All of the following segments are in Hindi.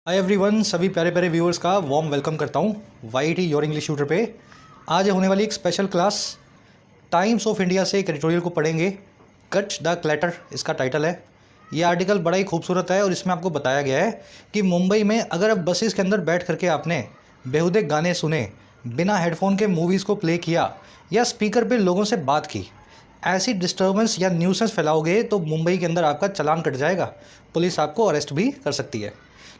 हाय एवरीवन, सभी प्यारे प्यारे व्यूअर्स का वार्म वेलकम करता हूँ वाईटी योर इंग्लिश ट्यूटर पे। आज होने वाली एक special class times of India से एक एडिटोरियल को पढ़ेंगे। कट द क्लैटर इसका टाइटल है। ये आर्टिकल बड़ा ही खूबसूरत है और इसमें आपको बताया गया है कि मुंबई में अगर अब बसेस के अंदर बैठ करके आपने बेहुदे गाने सुने, बिना हेडफोन के मूवीज़ को प्ले किया या स्पीकर पे लोगों से बात की, ऐसी डिस्टर्बेंस या न्यूसेंस फैलाओगे तो मुंबई के अंदर आपका चालान कट जाएगा, पुलिस आपको अरेस्ट भी कर सकती है।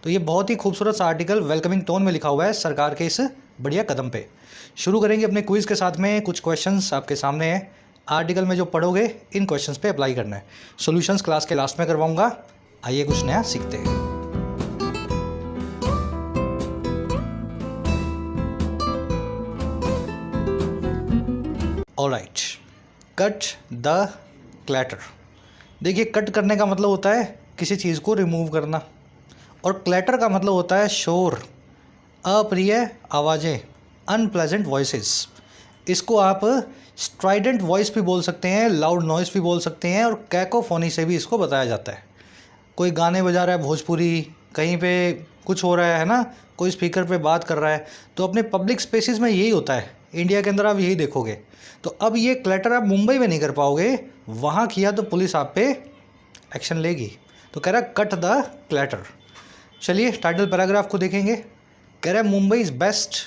तो ये बहुत ही खूबसूरत सा आर्टिकल वेलकमिंग टोन में लिखा हुआ है सरकार के इस बढ़िया कदम पे। शुरू करेंगे अपने क्विज़ के साथ में। कुछ क्वेश्चंस आपके सामने हैं, आर्टिकल में जो पढ़ोगे इन क्वेश्चंस पे अप्लाई करना है। सॉल्यूशंस क्लास के लास्ट में करवाऊंगा। आइए कुछ नया सीखते हैं। Alright, cut the clatter. देखिए, कट करने का मतलब होता है किसी चीज़ को रिमूव करना, और क्लैटर का मतलब होता है शोर, अप्रिय आवाज़ें, अनप्लेजेंट वॉइसेस। इसको आप स्ट्राइडेंट वॉइस भी बोल सकते हैं, लाउड नॉइस भी बोल सकते हैं, और कैकोफोनी से भी इसको बताया जाता है। कोई गाने बजा रहा है भोजपुरी, कहीं पे कुछ हो रहा है ना, कोई स्पीकर पे बात कर रहा है, तो अपने पब्लिक स्पेसेस में यही होता है। इंडिया के अंदर आप यही देखोगे। तो अब ये क्लैटर आप मुंबई में नहीं कर पाओगे, वहाँ किया तो पुलिस आप पे एक्शन लेगी। तो कह रहा है कट द क्लैटर। चलिए टाइटल पैराग्राफ को देखेंगे। कह रहा है Mumbai is best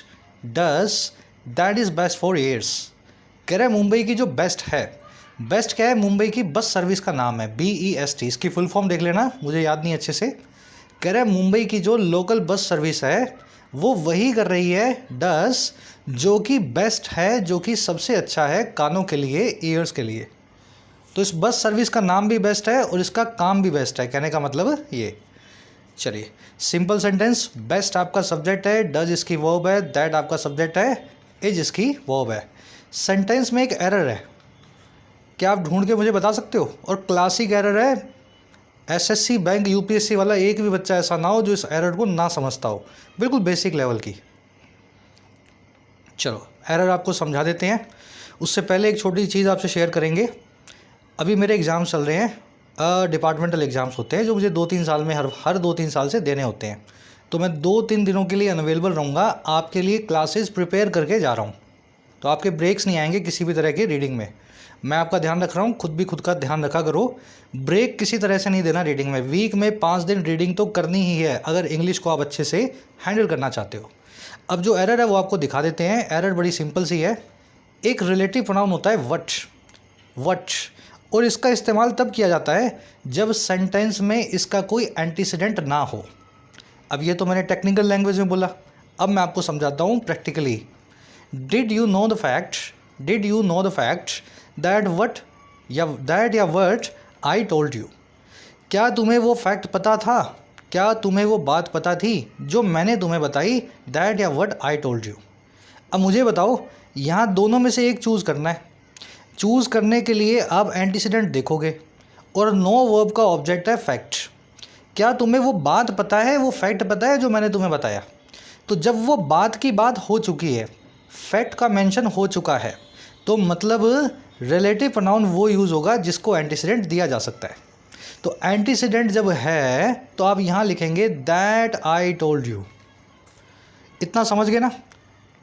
does that is best for years. कह रहा है मुंबई की जो बेस्ट है, बेस्ट क्या है? मुंबई की बस सर्विस का नाम है, BEST। इसकी फुल फॉर्म देख लेना, मुझे याद नहीं अच्छे से। कह रहा है मुंबई की जो लोकल बस सर्विस है वो वही कर रही है डज, जो कि बेस्ट है, जो कि सबसे अच्छा है कानों के लिए, ईयर्स के लिए। तो इस बस सर्विस का नाम भी बेस्ट है और इसका काम भी बेस्ट है, कहने का मतलब ये। चलिए सिंपल सेंटेंस। बेस्ट आपका सब्जेक्ट है, डज इसकी वर्ब है, दैट आपका सब्जेक्ट है, इज इसकी वर्ब है। सेंटेंस में एक एरर है, क्या आप ढूंढ के मुझे बता सकते हो? और क्लासिक एरर है, SSC बैंक UPSC वाला एक भी बच्चा ऐसा ना हो जो इस एरर को ना समझता हो, बिल्कुल बेसिक लेवल की। चलो एरर आपको समझा देते हैं। उससे पहले एक छोटी चीज़ आपसे शेयर करेंगे। अभी मेरे एग्ज़ाम चल रहे हैं, डिपार्टमेंटल एग्ज़ाम्स होते हैं जो मुझे 2-3 साल में हर 2-3 साल से देने होते हैं। तो मैं 2-3 दिनों के लिए अनअवेलेबल रहूँगा, आपके लिए क्लासेस प्रिपेयर करके जा रहा हूँ। तो आपके ब्रेक्स नहीं आएंगे किसी भी तरह की रीडिंग में। मैं आपका ध्यान रख रहा हूँ, खुद भी खुद का ध्यान रखा करो। ब्रेक किसी तरह से नहीं देना रीडिंग में। वीक में 5 दिन रीडिंग तो करनी ही है अगर इंग्लिश को आप अच्छे से हैंडल करना चाहते हो। अब जो एरर है वो आपको दिखा देते हैं। एरर बड़ी सिंपल सी है। एक रिलेटिव प्रोनाउन होता है वट, और इसका इस्तेमाल तब किया जाता है जब सेंटेंस में इसका कोई एंटीसीडेंट ना हो। अब ये तो मैंने टेक्निकल लैंग्वेज में बोला, अब मैं आपको समझाता हूँ practically. Did you know the fact that what I told you. क्या तुम्हें वो फैक्ट पता था, क्या तुम्हें वो बात पता थी जो मैंने तुम्हें बताई, दैट या वट आई टोल्ड यू। अब मुझे बताओ, यहाँ दोनों में से एक चूज़ करना है। चूज़ करने के लिए आप एंटीसीडेंट देखोगे और नो वर्ब का ऑब्जेक्ट है फैक्ट। क्या तुम्हें वो बात पता है, वो फैक्ट पता है जो मैंने तुम्हें बताया? तो जब वो बात की बात हो चुकी है, फैक्ट का मेंशन हो चुका है, तो मतलब रिलेटिव प्रोनाउन वो यूज़ होगा जिसको एंटीसीडेंट दिया जा सकता है। तो एंटीसीडेंट जब है तो आप यहाँ लिखेंगे दैट आई टोल्ड यू। इतना समझ गए ना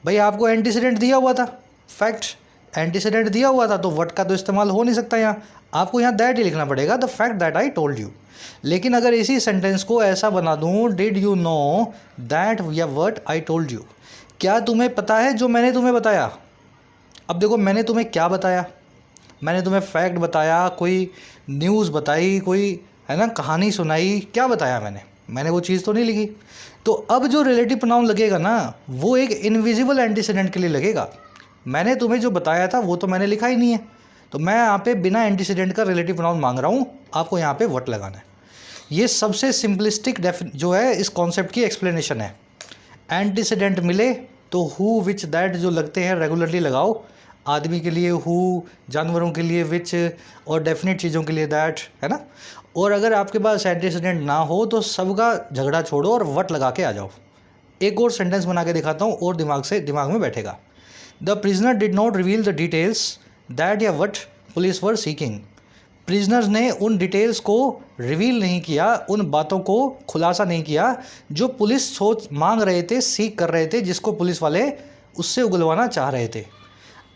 भाई? आपको एंटीसीडेंट दिया हुआ था, फैक्ट एंटीसीडेंट दिया हुआ था, तो वट का तो इस्तेमाल हो नहीं सकता। यहाँ आपको यहाँ दैट ही लिखना पड़ेगा, the fact that I told you. लेकिन अगर इसी सेंटेंस को ऐसा बना दूँ, डिड यू नो दैट या वट आई टोल्ड यू, क्या तुम्हें पता है जो मैंने तुम्हें बताया। अब देखो, मैंने तुम्हें क्या बताया? मैंने तुम्हें फैक्ट बताया, कोई न्यूज़ बताई, कोई है ना कहानी सुनाई, क्या बताया मैंने वो चीज़ तो नहीं लिखी। तो अब जो रिलेटिव प्रोनाउन लगेगा ना, वो एक इनविजिबल एंटीसीडेंट के लिए लगेगा। मैंने तुम्हें जो बताया था वो तो मैंने लिखा ही नहीं है, तो मैं यहाँ पे बिना एंटीसीडेंट का रिलेटिव प्रोनाउन मांग रहा हूँ, आपको यहाँ पे वट लगाना है। ये सबसे सिंपलिस्टिक जो है इस कॉन्सेप्ट की एक्सप्लेनेशन है। एंटीसीडेंट मिले तो हु, विच, दैट जो लगते हैं रेगुलरली लगाओ। आदमी के लिए हु, जानवरों के लिए विच, और डेफिनेट चीज़ों के लिए दैट, है ना। और अगर आपके पास एंटीसीडेंट ना हो तो सबका झगड़ा छोड़ो और वट लगा के आ जाओ। एक और सेंटेंस बना के दिखाता हूँ और दिमाग में बैठेगा। The prisoner did not reveal the details that या what police were seeking. Prisoners ने उन डिटेल्स को रिवील नहीं किया, उन बातों को खुलासा नहीं किया जो पुलिस सोच मांग रहे थे, सीख कर रहे थे, जिसको पुलिस वाले उससे उगलवाना चाह रहे थे।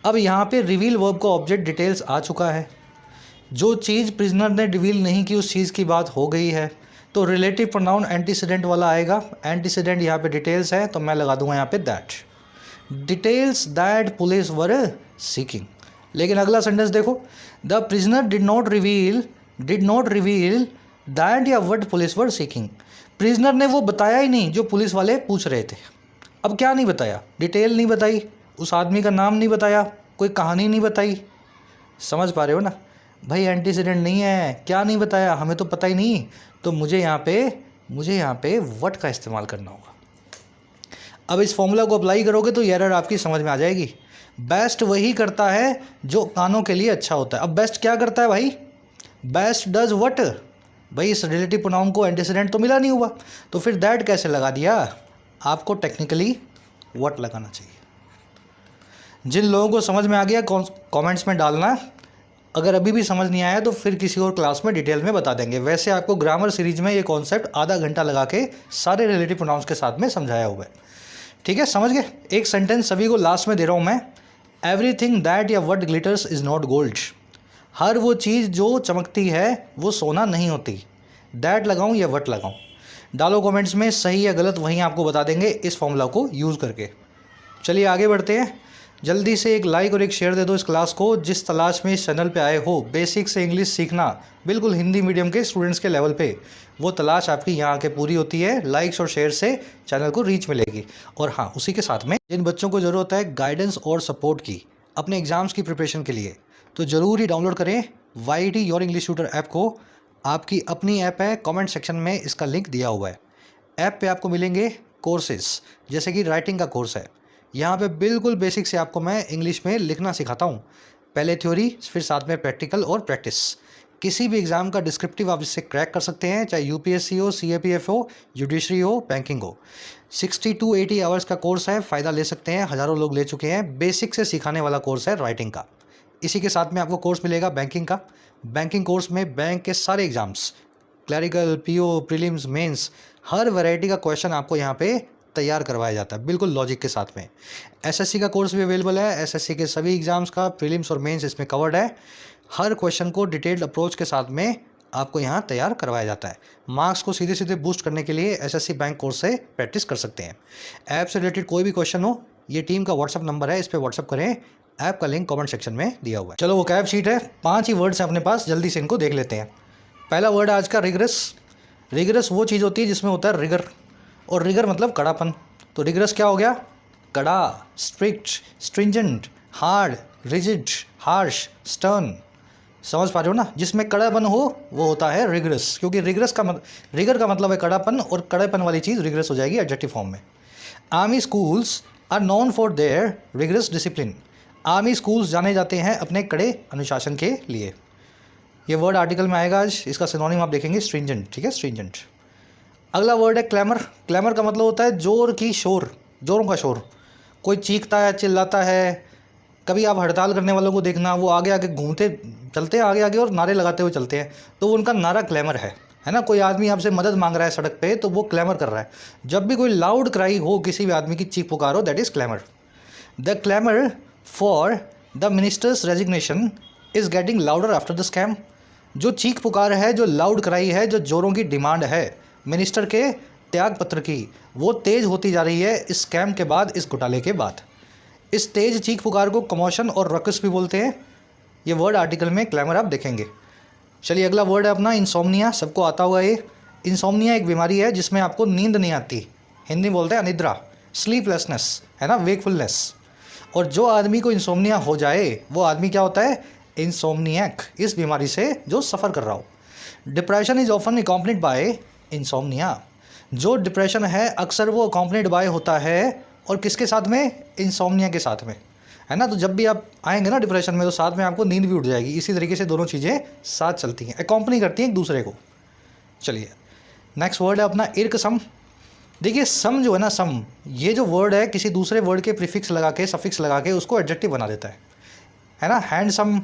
अब यहाँ पे रिवील वर्ब का ऑब्जेक्ट डिटेल्स आ चुका है। जो चीज़ प्रिजनर ने रिवील नहीं की उस चीज़ की बात हो गई है, तो रिलेटिव प्रोनाउन एंटीसीडेंट वाला आएगा। एंटीसीडेंट यहाँ पे डिटेल्स है, तो मैं लगा दूंगा यहाँ पे that, details that police were seeking. लेकिन अगला सेंटेंस देखो, the prisoner did not reveal that या what police were seeking. Prisoner ने वो बताया ही नहीं जो पुलिस वाले पूछ रहे थे। अब क्या नहीं बताया? डिटेल नहीं बताई, उस आदमी का नाम नहीं बताया, कोई कहानी नहीं बताई। समझ पा रहे हो ना भाई? एंटीसीडेंट नहीं है, क्या नहीं बताया, हमें तो पता ही नहीं, तो मुझे यहाँ पे व्हाट का इस्तेमाल करना होगा। अब इस फॉर्मूला को अप्लाई करोगे तो ये एरर आपकी समझ में आ जाएगी। बेस्ट वही करता है जो कानों के लिए अच्छा होता है। अब बेस्ट क्या करता है भाई? Best does what. भाई इस रिलेटिव प्रोनाउन को एंटीसीडेंट तो मिला नहीं हुआ, तो फिर दैट कैसे लगा दिया? आपको टेक्निकली व्हाट लगाना चाहिए। जिन लोगों को समझ में आ गया कमेंट्स में डालना, अगर अभी भी समझ नहीं आया तो फिर किसी और क्लास में डिटेल में बता देंगे। वैसे आपको ग्रामर सीरीज में ये कॉन्सेप्ट आधा घंटा लगा के सारे रिलेटिव प्रोनाउंस के साथ में समझाया हुआ है। ठीक है, समझ गए? एक सेंटेंस सभी को लास्ट में दे रहा हूँ मैं, एवरीथिंग दैट या what glitters is not gold. हर वो चीज़ जो चमकती है वो सोना नहीं होती। दैट लगाऊँ या व्हाट लगाऊँ? डालो कमेंट्स में, सही या गलत वहीं आपको बता देंगे इस फॉर्मूला को यूज़ करके। चलिए आगे बढ़ते हैं। जल्दी से एक लाइक और एक शेयर दे दो इस क्लास को। जिस तलाश में इस चैनल पे आए हो बेसिक से इंग्लिश सीखना, बिल्कुल हिंदी मीडियम के स्टूडेंट्स के लेवल पे, वो तलाश आपकी यहाँ आके पूरी होती है। लाइक्स और शेयर से चैनल को रीच मिलेगी। और हाँ, उसी के साथ में जिन बच्चों को ज़रूरत है गाइडेंस और सपोर्ट की अपने एग्ज़ाम्स की प्रिपरेशन के लिए, तो ज़रूर ही डाउनलोड करें YT your English tutor app को। आपकी अपनी ऐप है, कमेंट सेक्शन में इसका लिंक दिया हुआ है। ऐप पे आपको मिलेंगे कोर्सेज, जैसे कि राइटिंग का कोर्स है। यहाँ पे बिल्कुल बेसिक से आपको मैं इंग्लिश में लिखना सिखाता हूँ। पहले थ्योरी, फिर साथ में प्रैक्टिकल और प्रैक्टिस। किसी भी एग्ज़ाम का डिस्क्रिप्टिव आप इससे क्रैक कर सकते हैं, चाहे UPSC हो, CAPF हो, जुडिशरी हो, बैंकिंग हो। 60 to 80 आवर्स का कोर्स है, फ़ायदा ले सकते हैं, हज़ारों लोग ले चुके हैं। बेसिक से सिखाने वाला कोर्स है राइटिंग का। इसी के साथ में आपको कोर्स मिलेगा बैंकिंग का। बैंकिंग कोर्स में बैंक के सारे exams, clerical, PO, prelims, mains, हर वैरायटी का क्वेश्चन आपको यहाँ पे तैयार करवाया जाता है, बिल्कुल लॉजिक के साथ में। SSC का कोर्स भी अवेलेबल है। SSC के सभी एग्ज़ाम्स का प्रीलिम्स और मेंस इसमें कवर्ड है। हर क्वेश्चन को डिटेल्ड अप्रोच के साथ में आपको यहाँ तैयार करवाया जाता है। मार्क्स को सीधे सीधे बूस्ट करने के लिए SSC बैंक कोर्स से प्रैक्टिस कर सकते हैं। ऐप से रिलेटेड कोई भी क्वेश्चन हो, ये टीम का व्हाट्सअप नंबर है, इस पर व्हाट्सअप करें। ऐप का लिंक कमेंट सेक्शन में दिया हुआ है। चलो, वो कैब शीट है, 5 ही वर्ड्स हैं अपने पास, जल्दी से इनको देख लेते हैं। पहला वर्ड है आज का रिगरस। रिगरस वो चीज़ होती है जिसमें होता है रिगर, और रिगर मतलब कड़ापन। तो रिगरस क्या हो गया? कड़ा, strict, stringent, hard, rigid, harsh, stern. समझ पा रहे हो ना? जिसमें कड़ापन हो वो होता है रिगरस, क्योंकि रिगर का मतलब है कड़ापन, और कड़ापन वाली चीज़ रिगरस हो जाएगी एडजेक्टिव फॉर्म में। Army schools are known for their rigorous discipline. Army schools जाने जाते हैं अपने कड़े अनुशासन के लिए। ये वर्ड आर्टिकल में आएगा आज, इसका सिनोनिम आप देखेंगे स्ट्रिंजेंट। ठीक है, स्ट्रिंजेंट। अगला वर्ड है क्लैमर। क्लैमर का मतलब होता है जोर की शोर, जोरों का शोर। कोई चीखता है, चिल्लाता है। कभी आप हड़ताल करने वालों को देखना, वो आगे आगे घूमते चलते हैं, आगे आगे और नारे लगाते हुए चलते हैं, तो उनका नारा क्लैमर है ना? कोई आदमी आपसे मदद मांग रहा है सड़क पे, तो वो क्लैमर कर रहा है। जब भी कोई लाउड क्राई हो, किसी भी आदमी की चीख पुकार हो, that is clamour. The clamour for the ministers resignation is getting louder after the scam. जो चीख पुकार है, जो लाउड क्राई है, जो जोरों की डिमांड है मिनिस्टर के त्याग पत्र की, वो तेज़ होती जा रही है इस स्कैम के बाद, इस घोटाले के बाद। इस तेज़ चीख पुकार को कमोशन और रकस भी बोलते हैं। ये वर्ड आर्टिकल में क्लैमर आप देखेंगे। चलिए अगला वर्ड है अपना इंसोम्निया। सबको आता होगा ये। इंसोम्निया एक बीमारी है जिसमें आपको नींद नहीं आती, हिंदी बोलते हैं अनिद्रा, स्लीपलेसनेस, है ना, वेकफुलनेस। और जो आदमी को इंसोम्निया हो जाए वो आदमी क्या होता है? इंसोम्नियक, इस बीमारी से जो सफ़र कर रहा हो। Depression is often accompanied by insomnia. जो डिप्रेशन है अक्सर वो अकॉम्पनीड बाय होता है, और किसके साथ में? इंसोम्निया के साथ में, है ना? तो जब भी आप आएंगे ना डिप्रेशन में, तो साथ में आपको नींद भी उड़ जाएगी। इसी तरीके से दोनों चीज़ें साथ चलती हैं, अकॉम्पनी करती हैं एक दूसरे को। चलिए नेक्स्ट वर्ड है अपना इर्क सम। देखिए सम जो है ना, सम, ये जो वर्ड है किसी दूसरे वर्ड के प्रीफिक्स लगा के, सफिक्स लगा के उसको एडजेक्टिव बना देता है ना? हैंडसम,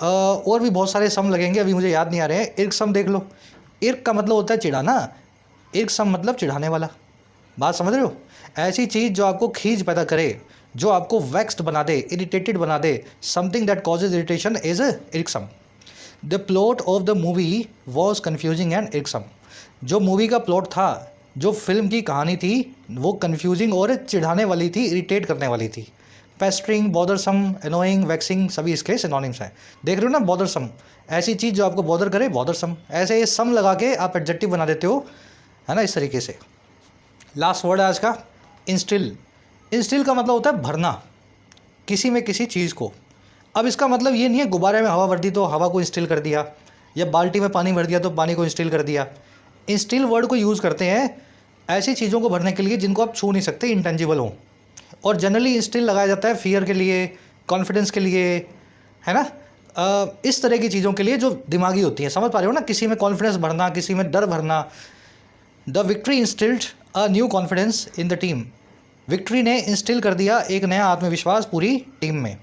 और भी बहुत सारे सम लगेंगे, अभी मुझे याद नहीं आ रहे हैं। इर्क सम देख लो, इर्क का मतलब होता है चिढ़ाना, इर्क सम मतलब चिढ़ाने वाला। बात समझ रहे हो? ऐसी चीज़ जो आपको खींच पैदा करे, जो आपको वेक्स्ड बना दे, इरिटेटेड बना दे, something that causes irritation is irksome. The plot of the movie was confusing and irksome. जो मूवी का प्लॉट था, जो फिल्म की कहानी थी, वो कन्फ्यूजिंग और चिढ़ाने वाली थी, इरिटेट करने वाली थी। पेस्टरिंग, बॉदरसम, एनोइंग, वैक्सिंग सभी इसके सिनोनिम्स हैं। देख रहे हो ना, बॉदरसम ऐसी चीज़ जो आपको बॉदर करे, बॉदरसम। ऐसे ये सम लगा के आप एडजेक्टिव बना देते हो, है ना, इस तरीके से। लास्ट वर्ड है आज का, इंस्टिल। इंस्टिल का मतलब होता है भरना किसी में किसी चीज़ को। अब इसका मतलब ये नहीं है गुब्बारे में हवा भर दी तो हवा को इंस्टिल कर दिया, या बाल्टी में पानी भर दिया तो पानी को इंस्टिल कर दिया। इंस्टिल वर्ड को यूज़ करते हैं ऐसी चीज़ों को भरने के लिए जिनको आप छू नहीं सकते, इंटेंजिबल हो। और जनरली इंस्टिल लगाया जाता है फियर के लिए, कॉन्फिडेंस के लिए, है ना, इस तरह की चीज़ों के लिए जो दिमागी होती हैं। समझ पा रहे हो ना, किसी में कॉन्फिडेंस भरना, किसी में डर भरना। The victory instilled a new confidence in the team. Victory ने इंस्टिल कर दिया एक नया आत्मविश्वास पूरी टीम में।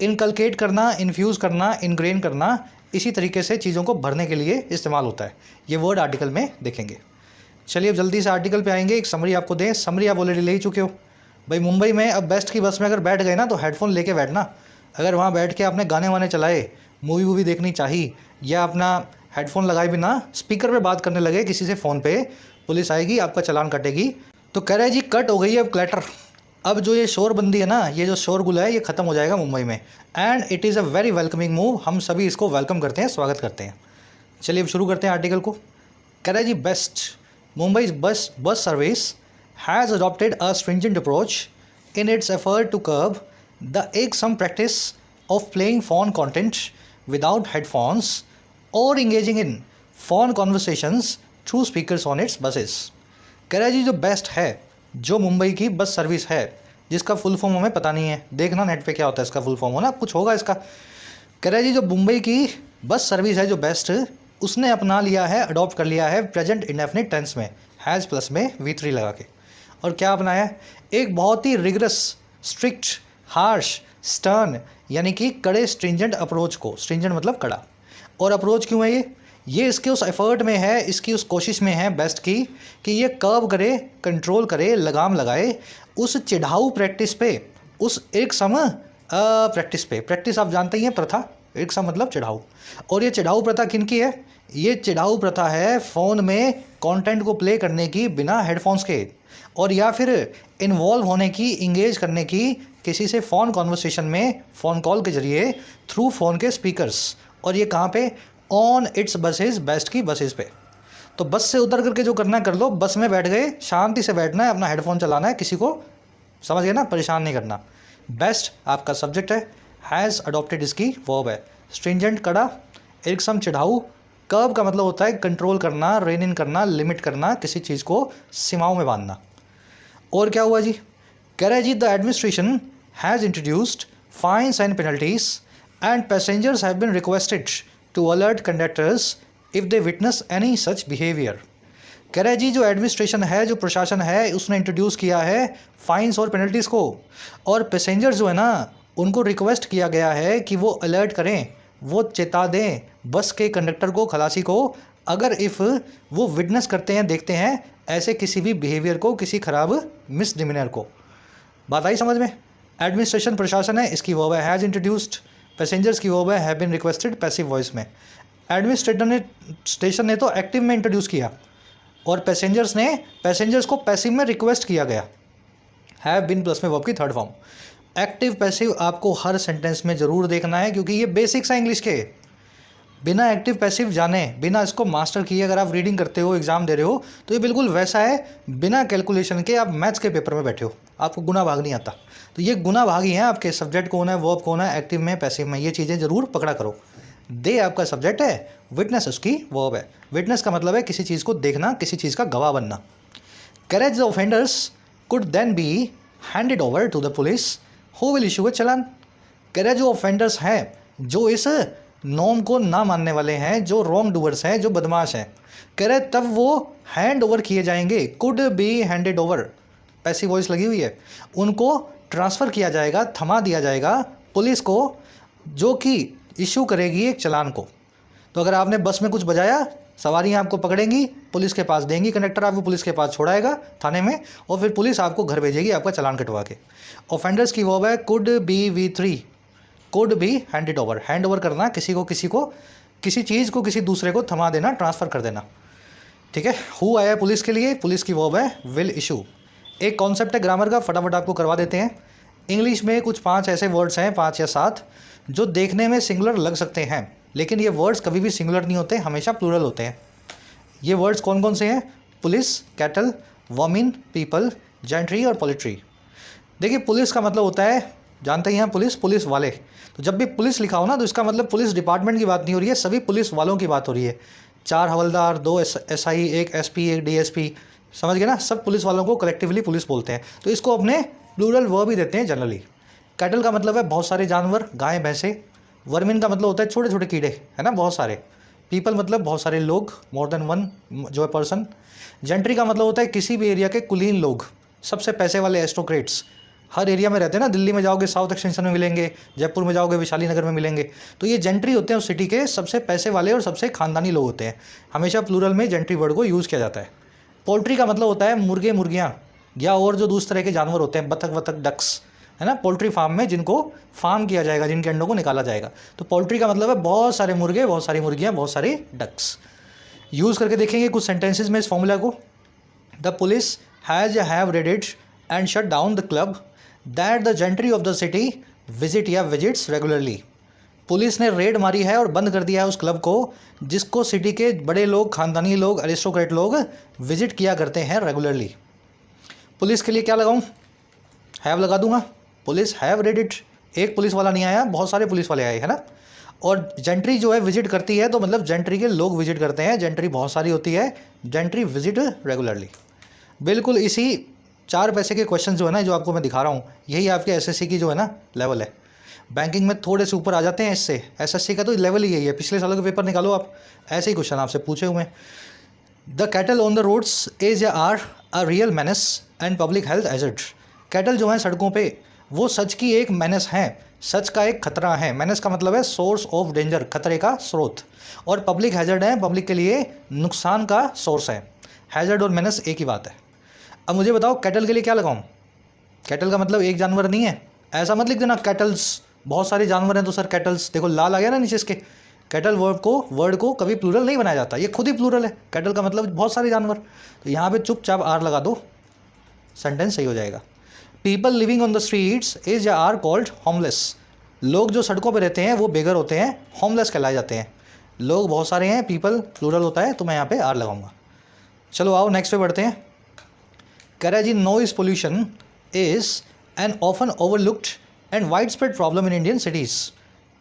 इनकलकेट करना, इन्फ्यूज़ करना, इनग्रेन करना, इसी तरीके से चीज़ों को भरने के लिए इस्तेमाल होता है। ये वर्ड आर्टिकल में देखेंगे। चलिए अब जल्दी से आर्टिकल पे आएंगे। एक समरी आपको दें, समरी आप ऑलरेडी ले ही चुके हो भाई। मुंबई में अब बेस्ट की बस में अगर बैठ गए ना तो हेडफोन लेके बैठना। अगर वहाँ बैठ के आपने गाने वाने चलाए, मूवी वूवी देखनी चाहिए, या अपना हेडफोन लगाए बिना स्पीकर पे बात करने लगे किसी से फ़ोन पे, पुलिस आएगी, आपका चालान कटेगी। तो कह रहे हैं जी कट हो गई है अब क्लैटर। अब जो ये शोरबंदी है ना, ये जो शोरगुल है, ये ख़त्म हो जाएगा मुंबई में। And it is a very welcoming move. हम सभी इसको वेलकम करते हैं, स्वागत करते हैं। चलिए अब शुरू करते हैं आर्टिकल को। कह रहा है जी BEST Mumbai bus service has adopted a stringent approach in its effort to curb the irksome practice of playing phone content without headphones or engaging in phone conversations through speakers on its buses। कह रहा है जी जो बेस्ट है, जो मुंबई की बस सर्विस है, जिसका फुल फॉर्म हमें पता नहीं है, देखना नेट पे क्या होता है इसका फुल फॉर्म, हो ना, कुछ होगा इसका। कह रहा है जी जो मुंबई की बस सर्विस है जो बेस्ट, उसने अपना लिया है, अडॉप्ट कर लिया है प्रेजेंट इंडेफिनिट टेंस में, हैज़ प्लस में V3 लगा के। और क्या अपनाया है? एक बहुत ही रिगरस, स्ट्रिक्ट, हार्श, स्टर्न यानी कि कड़े स्ट्रिंजेंट अप्रोच को। स्ट्रिंजेंट मतलब कड़ा। और अप्रोच क्यों है ये इसके उस एफर्ट में है, इसकी उस कोशिश में है बेस्ट की कि ये कर्व करे, कंट्रोल करे, लगाम लगाए उस चिढ़ाऊ प्रैक्टिस पे, उस एक सम प्रैक्टिस पे। प्रैक्टिस आप जानते ही हैं, प्रथा, एक सम मतलब चिढ़ाऊ। और ये चिढ़ाऊ प्रथा किनकी है? ये चिढ़ाऊ प्रथा है फ़ोन में कंटेंट को प्ले करने की बिना हेडफोन्स के, और या फिर इन्वॉल्व होने की, इंगेज करने की किसी से फ़ोन कॉन्वर्सेशन में, फ़ोन कॉल के ज़रिए, थ्रू फ़ोन के स्पीकर्स। और ये कहाँ पे? ऑन इट्स बसेस, बेस्ट की बसेस पे। तो बस से उतर करके जो करना है कर लो। बस में बैठ गए, शांति से बैठना है, अपना हेडफोन चलाना है, किसी को, समझ गए ना, परेशान नहीं करना। बेस्ट आपका सब्जेक्ट है, हैज़ अडॉप्टेड इसकी वर्ब है। स्ट्रिंजेंट कड़ा, इर्कसम चिढ़ाऊ, कर्व का मतलब होता है कंट्रोल करना, रेन इन करना, लिमिट करना, किसी चीज़ को सीमाओं में बांधना। और क्या हुआ जी? कह रहा है जी the administration has introduced fines and penalties and passengers have been requested to alert conductors if they witness any such behaviour. कह रहा है जी जो एडमिनिस्ट्रेशन है, जो प्रशासन है, उसने इंट्रोड्यूस किया है फाइन्स और पेनल्टीज़ को, और पैसेंजर्स जो है ना, उनको रिक्वेस्ट किया गया है कि वो अलर्ट करें, वो चेता दें बस के कंडक्टर को, खलासी को, अगर इफ़ वो विटनेस करते हैं, देखते हैं ऐसे किसी भी बिहेवियर को, किसी खराब मिसडिमिनर को। बात आई समझ में? एडमिनिस्ट्रेशन प्रशासन है, इसकी वर्ब है हैज़ इंट्रोड्यूस्ड। पैसेंजर्स की वर्ब है have been requested, passive voice में। एडमिनिस्ट्रेशन ने तो एक्टिव में इंट्रोड्यूस किया, और पैसेंजर्स को पैसिव में रिक्वेस्ट किया गया। हैव बीन प्लस में वर्ब की थर्ड फॉर्म। एक्टिव पैसिव आपको हर सेंटेंस में ज़रूर देखना है, क्योंकि ये बेसिक्स हैं इंग्लिश के। बिना एक्टिव पैसिव जाने, बिना इसको मास्टर किए अगर आप रीडिंग करते हो, एग्जाम दे रहे हो, तो ये बिल्कुल वैसा है बिना कैलकुलेशन के आप मैथ्स के पेपर में बैठे हो, आपको गुना भाग नहीं आता। तो ये गुना भागी हैं आपके। सब्जेक्ट कौन है, वर्ब कौन है, एक्टिव में, पैसिव में, ये चीज़ें ज़रूर पकड़ा करो। दे आपका सब्जेक्ट है, विटनेस उसकी वर्ब है। विटनेस का मतलब है किसी चीज़ को देखना, किसी चीज़ का गवाह बनना। Courage the offenders could then be handed over to the police who will issue a challan. करेज जो ऑफेंडर्स हैं, जो इस नॉर्म को ना मानने वाले हैं, जो रॉन्ग डूअर्स हैं, जो बदमाश हैं, कह रहे तब वो हैंड ओवर किए जाएंगे। Could be handed over, passive voice लगी हुई है, उनको ट्रांसफ़र किया जाएगा, थमा दिया जाएगा पुलिस को, जो कि इशू करेगी एक चालान को। तो अगर आपने बस में कुछ बजाया, सवारियाँ आपको पकड़ेंगी, पुलिस के पास देंगी, कंडक्टर आपको पुलिस के पास छोड़ाएगा थाने में, और फिर पुलिस आपको घर भेजेगी आपका चालान कटवा के। ऑफेंडर्स की वर्ब है could be V3, could be hand it over, hand over करना, किसी चीज़ को किसी दूसरे को थमा देना, ट्रांसफ़र कर देना। ठीक है। हु आया है पुलिस के लिए, पुलिस की वर्ब है विल इशू। एक कॉन्सेप्ट है ग्रामर का, फटाफट आपको करवा देते हैं। इंग्लिश में कुछ 5 ऐसे वर्ड्स हैं, 5 या 7, जो देखने में सिंगुलर लग सकते हैं, लेकिन ये वर्ड्स कभी भी सिंगुलर नहीं होते, हमेशा प्लूरल होते हैं। ये वर्ड्स कौन कौन से हैं? पुलिस, कैटल, वॉमिन, पीपल, जेंट्री और पोलिट्री। देखिए पुलिस का मतलब होता है, जानते ही हैं, पुलिस वाले। तो जब भी पुलिस लिखा हो ना, तो इसका मतलब पुलिस डिपार्टमेंट की बात नहीं हो रही है, सभी पुलिस वालों की बात हो रही है। 4 हवलदार, 2 SI, 1 SP, 1 DSP, समझ गए ना, सब पुलिस वालों को कलेक्टिवली पुलिस बोलते हैं। तो इसको अपने प्लूरल वर्ब ही देते हैं जनरली। कैटल का मतलब है बहुत सारे जानवर, गाय भैंसे। वर्मिन का मतलब होता है छोटे छोटे कीड़े, है ना, बहुत सारे। पीपल मतलब बहुत सारे लोग, मोर देन वन जो है पर्सन। जेंट्री का मतलब होता है किसी भी एरिया के कुलीन लोग, सबसे पैसे वाले एरिस्टोक्रेट्स। हर एरिया में रहते हैं ना, दिल्ली में जाओगे साउथ एक्सटेंशन में मिलेंगे, जयपुर में जाओगे वैशाली नगर में मिलेंगे। तो ये जेंट्री होते हैं उस सिटी के सबसे पैसे वाले और सबसे खानदानी लोग होते हैं। हमेशा प्लूरल में जेंट्री वर्ड को यूज़ किया जाता है। पोल्ट्री का मतलब होता है मुर्गे मुर्गियाँ, या और जो दूसरे तरह के जानवर होते हैं, बतख, डक्स, है ना, पोल्ट्री फार्म में जिनको फार्म किया जाएगा, जिनके अंडों को निकाला जाएगा। तो पोल्ट्री का मतलब है बहुत सारे मुर्गे, बहुत सारी मुर्गियाँ, बहुत सारे डक्स। यूज़ करके देखेंगे कुछ सेंटेंसेज में इस फॉर्मूला को। The police have raided and shut down the club that the gentry of the city visit या विजिट्स रेगुलरली। पुलिस ने रेड मारी है और बंद कर दिया है उस क्लब को जिसको सिटी के बड़े लोग, खानदानी लोग, अरिस्टोक्रेट लोग विजिट किया करते हैं रेगुलरली। पुलिस के लिए क्या लगाऊं? हैव लगा दूंगा। पुलिस हैव रेड इट, एक पुलिस वाला नहीं आया, बहुत सारे पुलिस वाले आए, है ना। और जेंट्री जो है विजिट करती है, तो मतलब जेंट्री के लोग विजिट करते हैं, जेंट्री बहुत सारी होती है, जेंट्री विजिट रेगुलरली। बिल्कुल इसी 4 पैसे के क्वेश्चन जो है ना, जो आपको मैं दिखा रहा हूँ, यही आपके SSC की जो है ना लेवल है। बैंकिंग में थोड़े से ऊपर आ जाते हैं इससे, SSC का तो लेवल ही यही है। पिछले सालों के पेपर निकालो आप, ऐसे ही क्वेश्चन आपसे पूछे हुए हैं। The cattle on the roads is are a real menace and public health hazard. Cattle जो है सड़कों पे, वो सच की एक मेनेस है, सच का एक खतरा है। मेनेस का मतलब है सोर्स ऑफ डेंजर, खतरे का स्रोत। और पब्लिक हैजर्ड है, पब्लिक के लिए नुकसान का सोर्स है। हैजर्ड और मेनेस एक ही बात है। अब मुझे बताओ कैटल के लिए क्या लगाऊं? कैटल का मतलब एक जानवर नहीं है, ऐसा मत लिख देना कैटल्स, बहुत सारे जानवर हैं तो सर कैटल्स। देखो लाल आ गया ना नीचे इसके। कैटल वर्ड को कभी प्लूरल नहीं बनाया जाता, ये खुद ही प्लूरल है। कैटल का मतलब बहुत सारे जानवर। तो यहाँ पे चुपचाप आर लगा दो, सेंटेंस सही हो जाएगा। People living on the streets is या आर कॉल्ड होमलेस। लोग जो सड़कों पर रहते हैं वो बेगर होते हैं, होमलेस कहलाए जाते हैं। लोग बहुत सारे हैं, पीपल प्लूरल होता है, तो मैं यहाँ पे आर लगाऊंगा। चलो आओ नेक्स्ट पे बढ़ते हैं। Karachi noise pollution is an often overlooked and wide spread problem in Indian cities.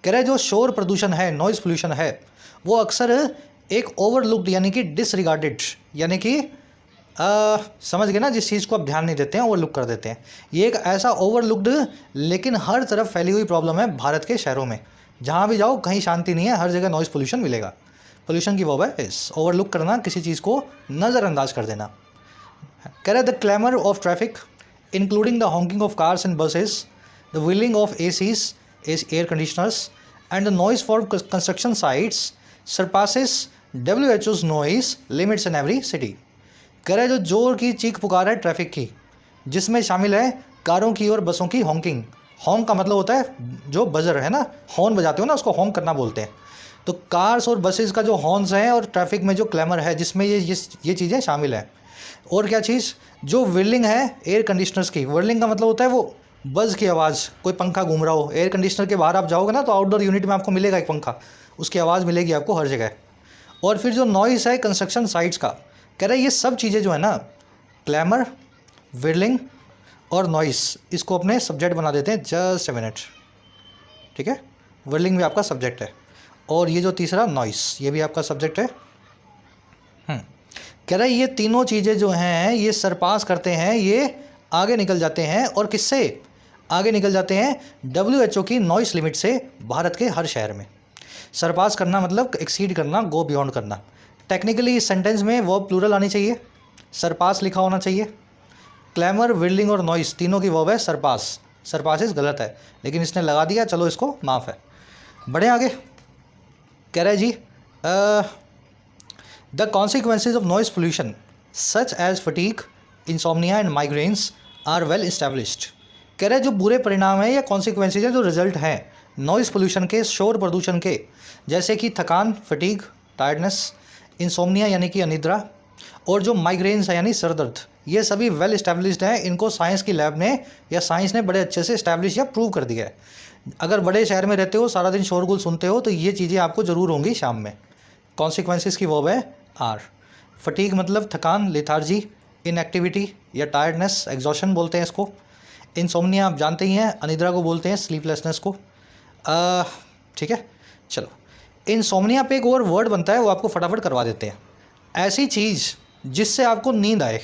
कह रहे जो शोर प्रदूषण है, नॉइज़ पोल्यूशन है, वो अक्सर एक ओवरलुक्ड यानी कि डिसरिगार्डेड, यानी कि समझ गए ना, जिस चीज़ को आप ध्यान नहीं देते हैं ओवरलुक कर देते हैं। ये एक ऐसा ओवरलुक्ड लेकिन हर तरफ फैली हुई प्रॉब्लम है भारत के शहरों में। जहाँ भी जाओ कहीं शांति नहीं है, हर जगह नॉइज़ पोल्यूशन मिलेगा। पोल्यूशन की वर्ब है इस, ओवरलुक करना, किसी चीज़ को नज़रअंदाज कर देना। कह रहे the clamour of traffic including the Hawking of cars and buses, the wheeling of ACs is air conditioners and the noise for construction sites surpasses WHO's noise limits in every city। कह रहे जो जोर की चीख पुकार है ट्रैफिक की, जिसमें शामिल है कारों की और बसों की हॉकिंग। हॉन्क का मतलब होता है जो बजर है ना, हॉर्न बजाते हो ना, उसको हॉन्क करना बोलते हैं। तो कार्स और बसेस का जो हॉर्न्स हैं और ट्रैफिक में जो क्लैमर है, जिसमें ये चीज़ें शामिल हैं। और क्या चीज़? जो व्हीलिंग है एयर कंडीशनर्स की। व्हीलिंग का मतलब होता है वो बज़ की आवाज़, कोई पंखा घूम रहा हो। एयर कंडीशनर के बाहर आप जाओगे ना तो आउटडोर यूनिट में आपको मिलेगा एक पंखा, उसकी आवाज़ मिलेगी आपको हर जगह। और फिर जो नॉइस है कंस्ट्रक्शन साइट्स का, कह रहे ये सब चीज़ें जो है ना, क्लैमर, व्हीलिंग और नॉइस, इसको अपने सब्जेक्ट बना देते हैं। जस्ट अ मिनट, ठीक है। व्हीलिंग भी आपका सब्जेक्ट है और ये जो तीसरा नॉइस, ये भी आपका सब्जेक्ट है। कह रहे ये तीनों चीज़ें जो हैं ये सरपास करते हैं, ये आगे निकल जाते हैं। और किससे आगे निकल जाते हैं? WHO की नॉइस लिमिट से भारत के हर शहर में। सरपास करना मतलब एक्सीड करना, गो बियॉन्ड करना। टेक्निकली इस सेंटेंस में वर्ब प्लूरल आनी चाहिए, सरपास लिखा होना चाहिए। क्लैमर, व्हीलिंग और नॉइस तीनों की वर्ब है सरपास। सरपासिस गलत है लेकिन इसने लगा दिया, चलो इसको माफ़ है। बढ़े आगे। कह रहा है जी the consequences of noise pollution such as fatigue, insomnia and migraines are well established. कह रहा है जो बुरे परिणाम हैं या कॉन्सिक्वेंसेज हैं, जो रिजल्ट हैं नॉइस पोल्यूशन के, शोर प्रदूषण के, जैसे कि थकान, फटीग, टायर्डनेस, इंसोम्निया यानी कि अनिद्रा, और जो माइग्रेन्स है यानी सर दर्द, ये सभी वेल इस्टेब्लिश्ड हैं। इनको साइंस की लैब ने या साइंस ने बड़े अच्छे से इस्टेब्लिश या प्रूव कर दिया है। अगर बड़े शहर में रहते हो, सारा दिन शोरगुल सुनते हो, तो ये चीज़ें आपको ज़रूर होंगी शाम में। कॉन्सिक्वेंसेस की वर्ब है आर। फटीग मतलब थकान, लेथार्जी, इनएक्टिविटी या टायर्डनेस, एग्जॉशन बोलते हैं इसको। इंसोम्निया आप जानते ही हैं, अनिद्रा को बोलते हैं, स्लीपलेसनेस को। ठीक है, चलो इंसोम्निया पे एक और वर्ड बनता है, वो आपको फटाफट करवा देते हैं। ऐसी चीज़ जिससे आपको नींद आए,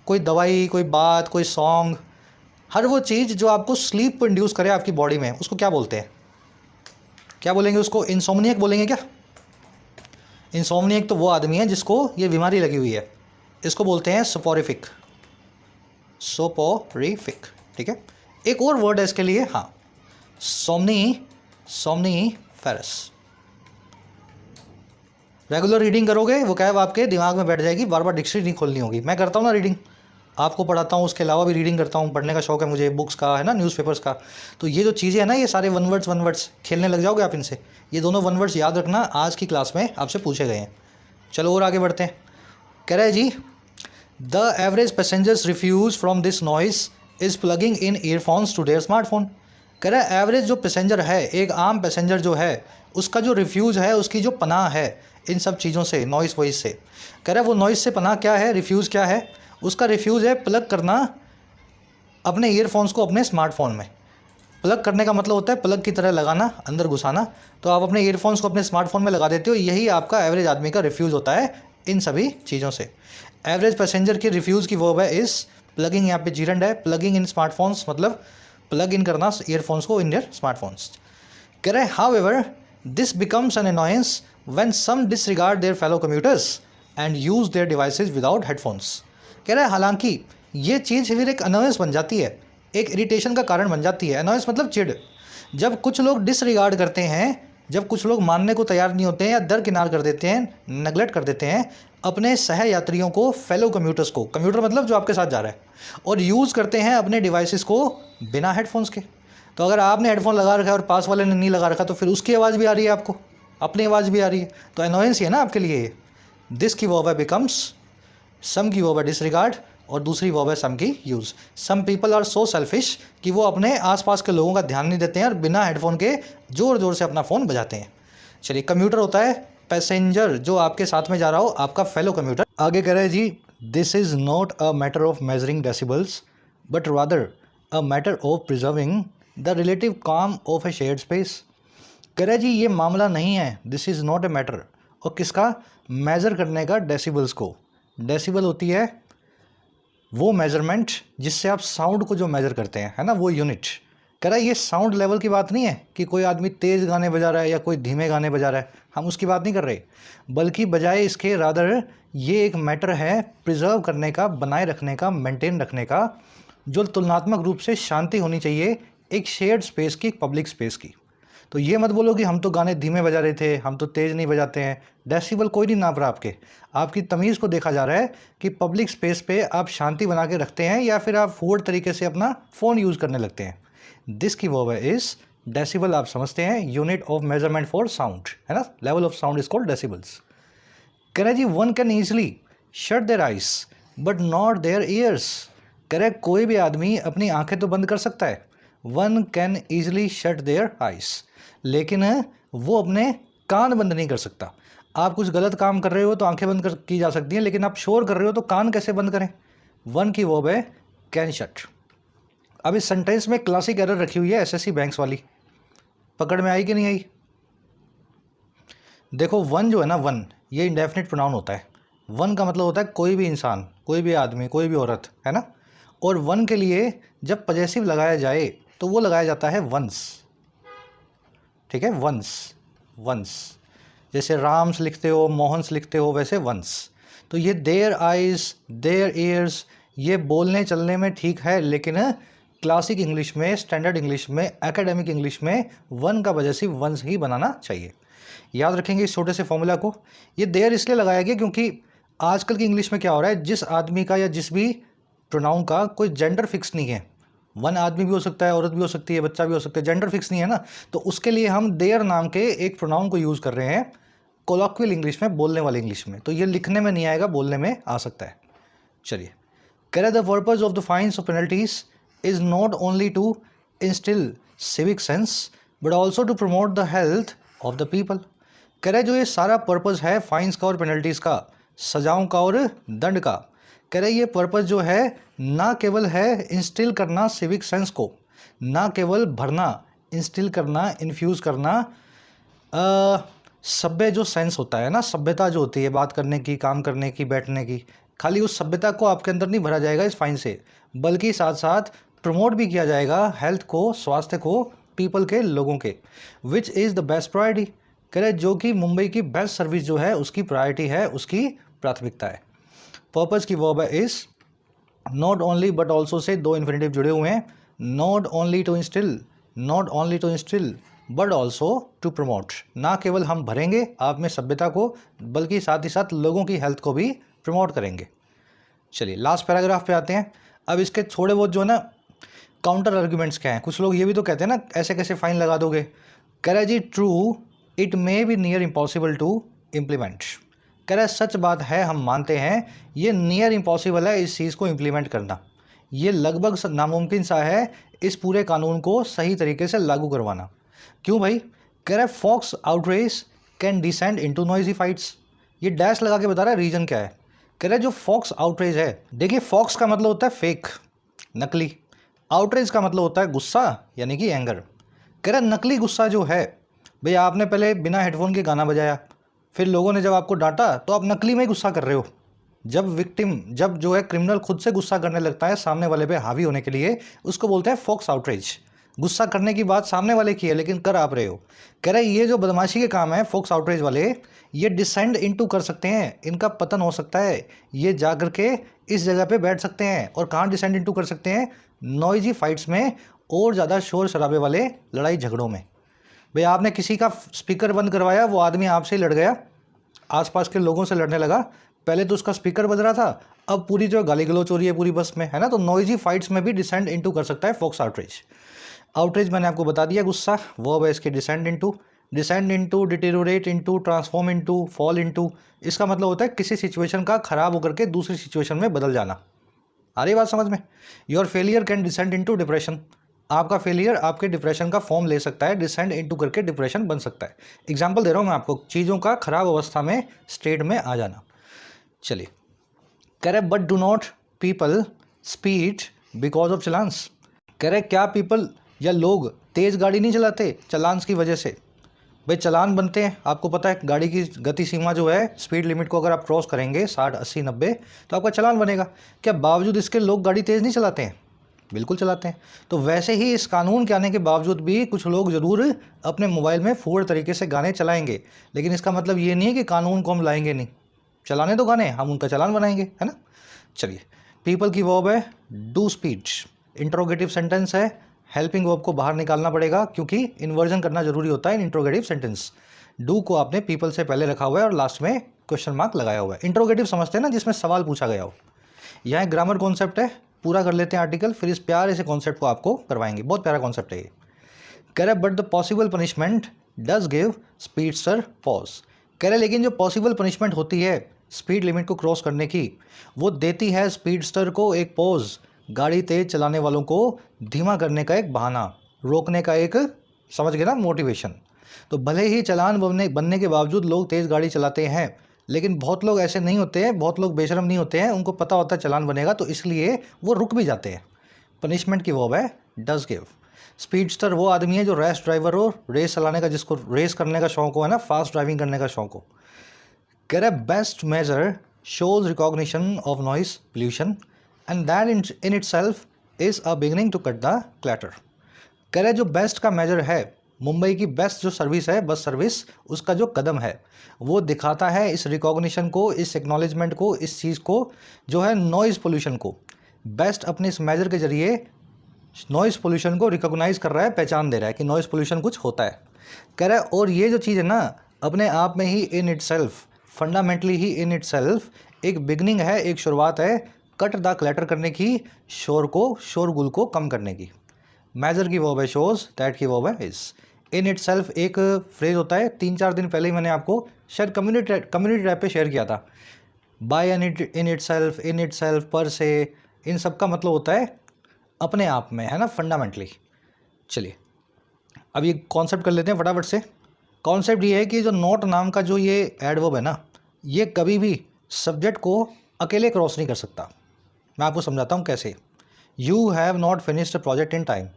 कोई दवाई, कोई बात, कोई सॉन्ग, हर वो चीज़ जो आपको स्लीप को इंड्यूस करे आपकी बॉडी में, उसको क्या बोलते हैं? क्या बोलेंगे उसको? इंसोम्नियक बोलेंगे क्या? इंसोम्नियक तो वो आदमी है जिसको ये बीमारी लगी हुई है, इसको बोलते हैं सोपोरिफिक। सोपोरिफिक, ठीक है। एक और वर्ड है इसके लिए, हाँ, सोमनीफेरस। रेगुलर रीडिंग करोगे वो क्या है, आपके दिमाग में बैठ जाएगी, बार बार डिक्शनरी नहीं खोलनी होगी। मैं करता हूँ ना रीडिंग, आपको पढ़ाता हूँ, उसके अलावा भी रीडिंग करता हूँ, पढ़ने का शौक है मुझे, बुक्स का है ना, न्यूज़पेपर्स का। तो ये जो चीज़ें हैं ना, ये सारे वन वर्ड्स खेलने लग जाओगे आप इनसे। ये दोनों वन वर्ड्स याद रखना, आज की क्लास में आपसे पूछे गए हैं। चलो और आगे बढ़ते हैं। कह रहा है जी the average passenger's refuge from this noise is plugging in earphones to their smartphone. कह रहा है एवरेज जो पैसेंजर है, एक आम पैसेंजर जो है, उसका जो रिफ्यूज़ है, उसकी जो पनाह है इन सब चीज़ों से, नॉइस वॉइस से। कह रहा है वो नॉइस से पनाह क्या है, रिफ्यूज़ क्या है? उसका रिफ्यूज़ है प्लग करना अपने ईयरफोन्स को अपने स्मार्टफोन में। प्लग करने का मतलब होता है प्लग की तरह लगाना, अंदर घुसाना। तो आप अपने ईयरफोन्स को अपने स्मार्टफोन में लगा देते हो, यही आपका एवरेज आदमी का रिफ्यूज़ होता है इन सभी चीज़ों से। एवरेज पैसेंजर की रिफ्यूज़ की वर्ब है इस, प्लगिंग यहाँ पे जीरंड है, प्लगिंग इन स्मार्टफोन्स मतलब प्लग इन करना ईयरफोन्स को इन देयर स्मार्टफोन्स। कह रहे हैं however this becomes an annoyance when some disregard their fellow commuters and use their devices without headphones. कह रहा है हालांकि ये चीज़ फिर एक अनॉयंस बन जाती है, एक इरिटेशन का कारण बन जाती है। अनॉयंस मतलब चिढ़। जब कुछ लोग डिसरिगार्ड करते हैं, जब कुछ लोग मानने को तैयार नहीं होते हैं या दरकिनार कर देते हैं, नेगलेक्ट कर देते हैं अपने सह यात्रियों को, फेलो कम्यूटर्स को, कम्यूटर मतलब जो आपके साथ जा रहा है, और यूज़ करते हैं अपने डिवाइसेस को बिना हेडफोन्स के। तो अगर आपने हेडफोन लगा रखा है और पास वाले ने नहीं लगा रखा, तो फिर उसकी आवाज़ भी आ रही है आपको, अपनी आवाज़ भी आ रही है, तो अनॉयंस ही है ना आपके लिए। दिस की वर्ब है बिकम्स, सम की वर्ब है डिसरिगार्ड, और दूसरी वर्ब है सम की use. Some people are so selfish कि वो अपने आसपास के लोगों का ध्यान नहीं देते हैं और बिना हेडफोन के ज़ोर ज़ोर से अपना फ़ोन बजाते हैं। चलिए, कम्यूटर होता है पैसेंजर जो आपके साथ में जा रहा हो, आपका फेलो कम्यूटर। आगे कह रहे हैं जी this is not a matter of measuring decibels but rather a matter of preserving the relative calm of a shared space. कह रहे हैं जी ये मामला नहीं है, this is not a matter, और किसका? मेज़र करने का, डेसिबल्स को। डेसिबल होती है वो मेज़रमेंट जिससे आप साउंड को जो मेज़र करते हैं, है ना, वो यूनिट। कह रहा है ये साउंड लेवल की बात नहीं है कि कोई आदमी तेज़ गाने बजा रहा है या कोई धीमे गाने बजा रहा है, हम उसकी बात नहीं कर रहे, बल्कि बजाय इसके रादर ये एक मैटर है प्रिजर्व करने का, बनाए रखने का, मेंटेन रखने का, जो तुलनात्मक रूप से शांति होनी चाहिए एक शेयर्ड स्पेस की, पब्लिक स्पेस की। तो ये मत बोलो कि हम तो गाने धीमे बजा रहे थे, हम तो तेज़ नहीं बजाते हैं। डेसिबल कोई नहीं नाप रहा आपकी तमीज़ को देखा जा रहा है कि पब्लिक स्पेस पे आप शांति बना के रखते हैं या फिर आप फूड तरीके से अपना फ़ोन यूज़ करने लगते हैं। दिस की वर्ब है इस, डेसिबल आप समझते हैं, unit of measurement for sound, है ना, level of sound is called decibels. कह रहे जी one can easily shut their eyes but not their ears. कह रहे कोई भी आदमी अपनी आंखें तो बंद कर सकता है, one can easily shut their eyes, लेकिन वो अपने कान बंद नहीं कर सकता। आप कुछ गलत काम कर रहे हो तो आंखें बंद की जा सकती हैं, लेकिन आप शोर कर रहे हो तो कान कैसे बंद करें? वन की वर्ब है कैन शट। अब इस सेंटेंस में क्लासिक एरर रखी हुई है एसएससी बैंक्स वाली, पकड़ में आई कि नहीं आई? देखो वन जो है ना, वन ये इंडेफिनिट प्रोनाउन होता है। वन का मतलब होता है कोई भी इंसान, कोई भी आदमी, कोई भी औरत, है ना। और वन के लिए जब पजेसिव लगाया जाए तो वो लगाया जाता है वंस, ठीक है, वंस। वंस जैसे राम्स लिखते हो, मोहन्स लिखते हो, वैसे वंस। तो ये देयर आइज, देयर ईयर्स, ये बोलने चलने में ठीक है, लेकिन क्लासिक इंग्लिश में, स्टैंडर्ड इंग्लिश में, एकेडमिक इंग्लिश में वन का वजह से वंस ही बनाना चाहिए। याद रखेंगे इस छोटे से फॉर्मूला को। ये देयर इसलिए लगाया गया क्योंकि आजकल की इंग्लिश में क्या हो रहा है, जिस आदमी का या जिस भी प्रोनाउन का कोई जेंडर फिक्स नहीं है, वन आदमी भी हो सकता है, औरत भी हो सकती है, बच्चा भी हो सकता है, जेंडर फिक्स नहीं है ना, तो उसके लिए हम देयर नाम के एक प्रोनाउन को यूज़ कर रहे हैं कोलॉक्वियल इंग्लिश में, बोलने वाली इंग्लिश में। तो ये लिखने में नहीं आएगा, बोलने में आ सकता है। चलिए, कह the purpose of the fines और penalties is not only to instil civic sense but also to promote the health of the people. कह रहे जो ये सारा पर्पज़ है फाइन्स का और पेनल्टीज़ का, सजाओं का और दंड का, कह रहे ये पर्पज़ जो है ना केवल है इंस्टिल करना सिविक सेंस को, ना केवल भरना, इंस्टिल करना, इन्फ्यूज़ करना सभ्य जो सेंस होता है ना, सभ्यता जो होती है बात करने की, काम करने की, बैठने की, खाली उस सभ्यता को आपके अंदर नहीं भरा जाएगा इस फाइन से, बल्कि साथ साथ प्रमोट भी किया जाएगा हेल्थ को, स्वास्थ्य को, पीपल के, लोगों के। Which is the best priority, कह रहे जो कि मुंबई की बेस्ट सर्विस जो है उसकी प्रायोरिटी है, उसकी प्राथमिकता है। पर्पज़ की वर्ब है is, not only but also से दो इन्फिनेटिव जुड़े हुए हैं, not only to instil, not only to instil but also to promote, ना केवल हम भरेंगे आप में सभ्यता को, बल्कि साथ ही साथ लोगों की हेल्थ को भी प्रमोट करेंगे। चलिए लास्ट पैराग्राफ पे आते हैं। अब इसके थोड़े बहुत जो है ना काउंटर आर्ग्यूमेंट्स क्या हैं। कुछ लोग ये भी तो कहते हैं ना ऐसे कैसे फाइन लगा दोगे। कह रहा है जी true it may be near impossible to implement. कह रहा है सच बात है, हम मानते हैं ये नियर इम्पॉसिबल है इस चीज़ को इम्प्लीमेंट करना, ये लगभग नामुमकिन सा है इस पूरे कानून को सही तरीके से लागू करवाना। क्यों भाई? कह रहा है faux outrage can descend into noisy fights. ये डैश लगा के बता रहा है रीजन क्या है। कह रहा है जो फॉक्स आउटरेज है, देखिए फॉक्स का मतलब होता है फेक, नकली, आउटरेज का मतलब होता है गुस्सा यानी कि एंगर। कह रहा है नकली गुस्सा जो है भाई, आपने पहले बिना हेडफोन के गाना बजाया, फिर लोगों ने जब आपको डांटा तो आप नकली में ही गुस्सा कर रहे हो। जब जो है क्रिमिनल खुद से गुस्सा करने लगता है सामने वाले पे हावी होने के लिए, उसको बोलते हैं फॉक्स आउटरेज। गुस्सा करने की बात सामने वाले की है लेकिन कर आप रहे हो। कह रहे ये जो बदमाशी के काम है फॉक्स आउटरेज वाले, ये डिसेंड इनटू कर सकते हैं, इनका पतन हो सकता है, ये जा कर के इस जगह पे बैठ सकते हैं। और कहाँ डिसेंड इनटू कर सकते हैं? नॉइजी फाइट्स में और ज़्यादा शोर शराबे वाले लड़ाई झगड़ों में। भाई आपने किसी का स्पीकर बंद करवाया, वो आदमी आपसे ही लड़ गया, आसपास के लोगों से लड़ने लगा, पहले तो उसका स्पीकर बज रहा था, अब पूरी जो गाली गलौच हो रही है पूरी बस में, है ना। तो नॉइजी फाइट्स में भी डिसेंड इनटू कर सकता है फॉक्स आउटरेज। आउटरेज मैंने आपको बता दिया, गुस्सा, वर्ब है इसके descend into, deteriorate into, transform into, fall into. इसका मतलब होता है किसी सिचुएशन का खराब होकर के दूसरी सिचुएशन में बदल जाना। आ रही बात समझ में? Your failure can descend into depression. आपका फेलियर आपके डिप्रेशन का फॉर्म ले सकता है, डिसेंड इनटू करके डिप्रेशन बन सकता है। एग्जाम्पल दे रहा हूँ मैं आपको, चीज़ों का खराब अवस्था में, स्टेट में आ जाना। चलिए, कह रहे but do not people speed because of challans. कह रहे क्या पीपल या लोग तेज़ गाड़ी नहीं चलाते चलान्स की वजह से? भाई चलान बनते हैं, आपको पता है गाड़ी की गति सीमा जो है, स्पीड लिमिट को अगर आप क्रॉस करेंगे 60, 80, 90 तो आपका चलान बनेगा। क्या बावजूद इसके लोग गाड़ी तेज़ नहीं चलाते हैं? बिल्कुल चलाते हैं। तो वैसे ही इस कानून के आने के बावजूद भी कुछ लोग ज़रूर अपने मोबाइल में फूड तरीके से गाने चलाएंगे, लेकिन इसका मतलब ये नहीं है कि कानून को हम लाएंगे नहीं, चलाने दो गाने, हम उनका चालान बनाएंगे, है ना। चलिए, पीपल की वर्ब है डू स्पीड, इंट्रोगेटिव सेंटेंस है, हेल्पिंग वर्ब को बाहर निकालना पड़ेगा क्योंकि इन्वर्जन करना जरूरी होता है इन इंट्रोगेटिव सेंटेंस। डू को आपने पीपल से पहले रखा हुआ है और लास्ट में क्वेश्चन मार्क लगाया हुआ है। इंट्रोगेटिव समझते हैं ना, जिसमें सवाल पूछा गया हो। यहाँ ग्रामर कॉन्सेप्ट है, पूरा कर लेते हैं आर्टिकल, फिर इस प्यारे से कॉन्सेप्ट को आपको करवाएंगे। बहुत प्यारा कॉन्सेप्ट है ये। कह रहे but the possible punishment does give speedster pause. कह रहे लेकिन जो पॉसिबल पनिशमेंट होती है स्पीड लिमिट को क्रॉस करने की, वो देती है स्पीडस्टर को एक पॉज, गाड़ी तेज चलाने वालों को धीमा करने का एक बहाना, रोकने का एक, समझ गए ना, मोटिवेशन। तो भले ही चालान बनने के बावजूद लोग तेज़ गाड़ी चलाते हैं, लेकिन बहुत लोग ऐसे नहीं होते हैं, बहुत लोग बेशरम नहीं होते हैं, उनको पता होता है चालान बनेगा, तो इसलिए वो रुक भी जाते हैं। पनिशमेंट की वर्ब है डज गिव। स्पीडस्टर वो आदमी है जो रैश ड्राइवर हो, रेस चलाने का, जिसको रेस करने का शौक हो, है ना, फास्ट ड्राइविंग करने का शौक हो। कह रहे best measure shows recognition of noise pollution and that in itself is a beginning to cut the clatter. कह रहे जो बेस्ट का मेजर है, मुंबई की बेस्ट जो सर्विस है, बस सर्विस, उसका जो कदम है वो दिखाता है इस रिकॉग्निशन को, इस एक्नॉलेजमेंट को, इस चीज़ को जो है नॉइज़ पोल्यूशन को। बेस्ट अपने इस मेजर के जरिए नॉइज़ पोल्यूशन को रिकॉग्नाइज कर रहा है, पहचान दे रहा है कि नॉइज़ पोल्यूशन कुछ होता है। कह रहा है और ये जो चीज़ है ना अपने आप में ही इन इटसेल्फ, फंडामेंटली ही इन इटसेल्फ एक बिगनिंग है, एक शुरुआत है कट द क्लैटर करने की, शोरगुल को कम करने की। मेजर की वर्ब है शोज, दैट की वर्ब है इज। इन इटसेल्फ एक फ्रेज होता है, 3-4 दिन पहले ही मैंने आपको शायद कम्युनिटी टैब पे शेयर किया था। By and in itself, in itself, per se, इन सब का मतलब होता है अपने आप में, है ना, फंडामेंटली। चलिए अब ये कॉन्सेप्ट कर लेते हैं फटाफट से। कॉन्सेप्ट ये है कि जो नॉट नाम का जो ये एडवर्ब है ना, ये कभी भी सब्जेक्ट को अकेले क्रॉस नहीं कर सकता। मैं आपको समझाता हूँ कैसे। You have not finished project in time,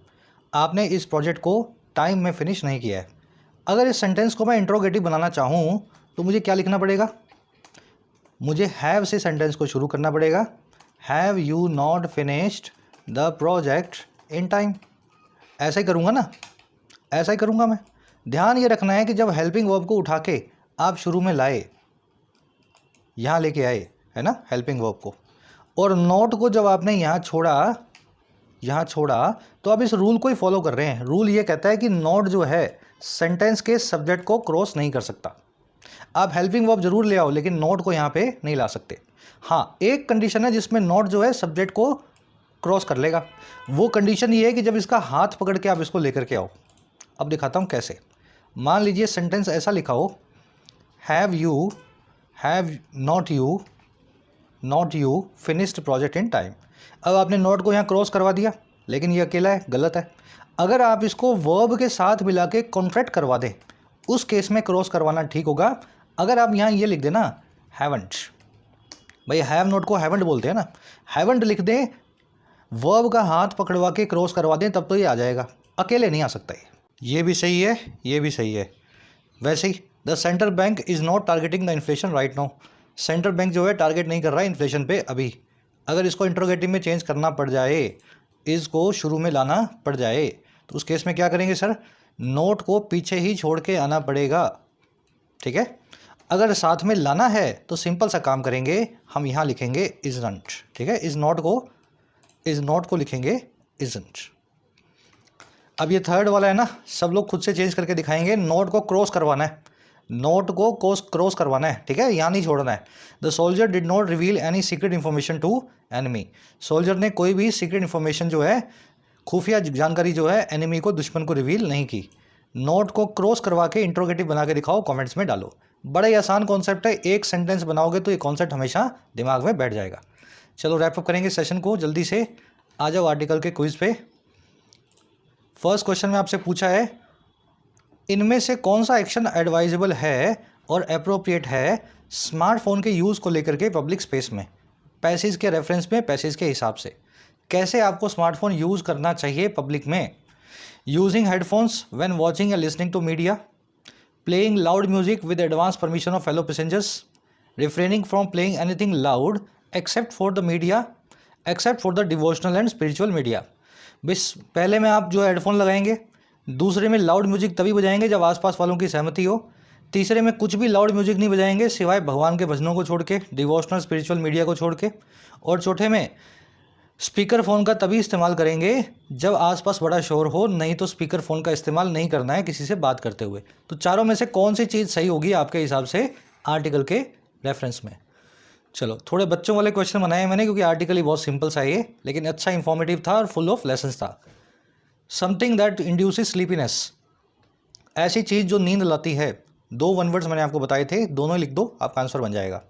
आपने इस प्रोजेक्ट को टाइम में फिनिश नहीं किया है। अगर इस सेंटेंस को मैं इंट्रोगेटिव बनाना चाहूँ तो मुझे क्या लिखना पड़ेगा? मुझे हैव से सेंटेंस को शुरू करना पड़ेगा। Have you not finished the project in time, ऐसा ही करूँगा ना, ऐसा ही करूँगा मैं। ध्यान ये रखना है कि जब हेल्पिंग वर्ब को उठा के आप शुरू में लाए, यहाँ लेके आए, है ना, हेल्पिंग वर्ब को, और नॉट को जब आपने यहाँ छोड़ा तो आप इस रूल को ही फॉलो कर रहे हैं। रूल ये कहता है कि नॉट जो है सेंटेंस के सब्जेक्ट को क्रॉस नहीं कर सकता। आप हेल्पिंग वर्ब जरूर ले आओ लेकिन नॉट को यहाँ पे नहीं ला सकते। हाँ, एक कंडीशन है जिसमें नॉट जो है सब्जेक्ट को क्रॉस कर लेगा। वो कंडीशन ये है कि जब इसका हाथ पकड़ के आप इसको लेकर के आओ। अब दिखाता हूँ कैसे। मान लीजिए सेंटेंस ऐसा लिखा हो, have not you finished project in time. अब आपने नॉट को यहाँ क्रॉस करवा दिया लेकिन ये अकेला है, गलत है। अगर आप इसको वर्ब के साथ मिला के कॉन्ट्रैक्ट करवा दें, उस केस में क्रॉस करवाना ठीक होगा। अगर आप यहाँ ये लिख दें ना हैवंट, भाई हैव नॉट को हैवंट बोलते हैं ना, हैवंट लिख दें, वर्ब का हाथ पकड़वा के क्रॉस करवा दें, तब तो ये आ जाएगा, अकेले नहीं आ सकता। ये भी सही है, ये भी सही है। वैसे ही the central bank is not targeting the inflation right now, central bank जो है टारगेट नहीं कर रहा है इन्फ्लेशन पे अभी। अगर इसको इंट्रोगेटिव में चेंज करना पड़ जाए, इसको शुरू में लाना पड़ जाए, तो उस केस में क्या करेंगे सर? नोट को पीछे ही छोड़ के आना पड़ेगा, ठीक है। अगर साथ में लाना है तो सिंपल सा काम करेंगे, हम यहाँ लिखेंगे इजंट, ठीक है। इज़ नॉट को लिखेंगे इजंट। अब ये थर्ड वाला है ना, सब लोग खुद से चेंज करके दिखाएंगे। नोट को क्रॉस करवाना है, नोट को क्रॉस करवाना है, ठीक है, यहाँ नहीं छोड़ना है। The soldier did not reveal any secret information to enemy, soldier ने कोई भी सीक्रेट इन्फॉर्मेशन जो है, खुफिया जानकारी जो है, एनिमी को, दुश्मन को रिवील नहीं की। नोट को क्रॉस करवा के इंट्रोगेटिव बना के दिखाओ, कमेंट्स में डालो। बड़ा ही आसान कॉन्सेप्ट है, एक सेंटेंस बनाओगे तो ये कॉन्सेप्ट हमेशा दिमाग में बैठ जाएगा। चलो रैप अप करेंगे सेशन को जल्दी से। आ जाओ आर्टिकल के क्विज पे। फर्स्ट क्वेश्चन में आपसे पूछा है, इनमें से कौन सा एक्शन एडवाइजेबल है और अप्रोप्रिएट है स्मार्टफोन के यूज़ को लेकर के पब्लिक स्पेस में, पैसेज के रेफरेंस में, पैसेज के हिसाब से कैसे आपको स्मार्टफोन यूज़ करना चाहिए पब्लिक में। यूजिंग हेडफोन्स व्हेन वॉचिंग या listening to media, playing loud music with advance permission of fellow passengers, refraining from playing anything loud except for the devotional and spiritual media. बस पहले में आप जो हेडफोन लगाएंगे, दूसरे में लाउड म्यूजिक तभी बजाएंगे जब आसपास वालों की सहमति हो, तीसरे में कुछ भी लाउड म्यूजिक नहीं बजाएंगे सिवाय भगवान के भजनों को छोड़ के, डिवोशनल स्पिरिचुअल मीडिया को छोड़ के, और चौथे में स्पीकर फ़ोन का तभी इस्तेमाल करेंगे जब आसपास बड़ा शोर हो, नहीं तो स्पीकर फ़ोन का इस्तेमाल नहीं करना है किसी से बात करते हुए। तो चारों में से कौन सी चीज़ सही होगी आपके हिसाब से आर्टिकल के रेफरेंस में? चलो थोड़े बच्चों वाले क्वेश्चन बनाए मैंने क्योंकि आर्टिकल ही बहुत सिंपल सा है, लेकिन अच्छा इंफॉर्मेटिव था और फुल ऑफ लेसन्स था। समथिंग दैट इंड्यूसेस स्लीपीनेस, ऐसी चीज़ जो नींद लाती है। 2 वन वर्ड्स मैंने आपको बताए थे, दोनों ही लिख दो, आपका आंसर बन जाएगा।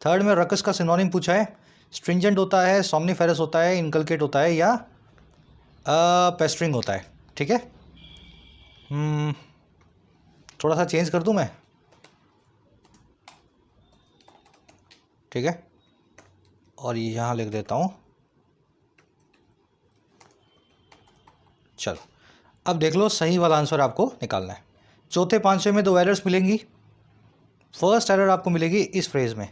थर्ड में रकस का सिनोनिम पूछा है, स्ट्रिंजेंट होता है, सोमनीफेरस होता है, इनकलकेट होता है, या पेस्टरिंग होता है, ठीक है। थोड़ा सा चेंज कर दूं मैं, ठीक है, और ये यहाँ लिख देता हूँ। चलो अब देख लो, सही वाला आंसर आपको निकालना है। चौथे पांचवें में 2 एरर्स मिलेंगी। फर्स्ट एरर आपको मिलेगी इस फ्रेज में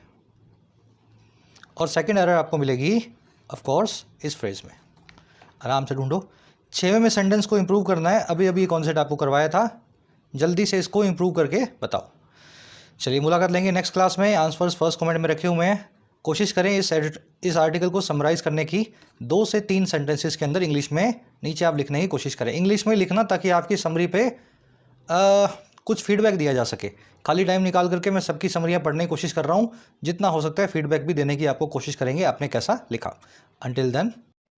और सेकंड एरर आपको मिलेगी ऑफ कोर्स इस फ्रेज में। आराम से ढूंढो। 6वें में सेंटेंस को इंप्रूव करना है, अभी अभी कॉन्सेप्ट आपको करवाया था, जल्दी से इसको इंप्रूव करके बताओ। चलिए मुलाकात लेंगे नेक्स्ट क्लास में। आंसर्स फर्स्ट कमेंट में रखे हुए हैं, कोशिश करें इस आर्टिकल को समराइज़ करने की 2 से 3 सेंटेंसेस के अंदर इंग्लिश में नीचे आप लिखने की कोशिश करें। इंग्लिश में लिखना ताकि आपकी समरी पे कुछ फीडबैक दिया जा सके। खाली टाइम निकाल करके मैं सबकी समरियाँ पढ़ने की कोशिश कर रहा हूँ। जितना हो सकता है फीडबैक भी देने की आपको कोशिश करेंगे आपने कैसा लिखा। अंटिल देन,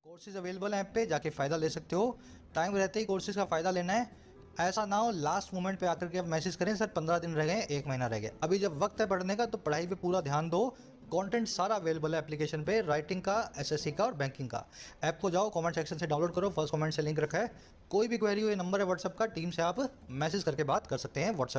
कोर्सेज अवेलेबल हैं ऐप पे, जाके फ़ायदा ले सकते हो। टाइम रहते ही कोर्सेज का फ़ायदा लेना है। ऐसा ना हो लास्ट मोमेंट पे आकर के आप मैसेज करें सर 15 दिन रह गए, 1 महीना रह गया। अभी जब वक्त है पढ़ने का तो पढ़ाई पे पूरा ध्यान दो। कंटेंट सारा अवेलेबल है एप्लीकेशन पे, राइटिंग का, एसएससी का और बैंकिंग का। ऐप को जाओ, कमेंट सेक्शन से डाउनलोड करो, फर्स्ट कमेंट से लिंक रखा है। कोई भी क्वेरी हो, ये नंबर है व्हाट्सएप का, टीम से आप मैसेज करके बात कर सकते हैं व्हाट्सएप।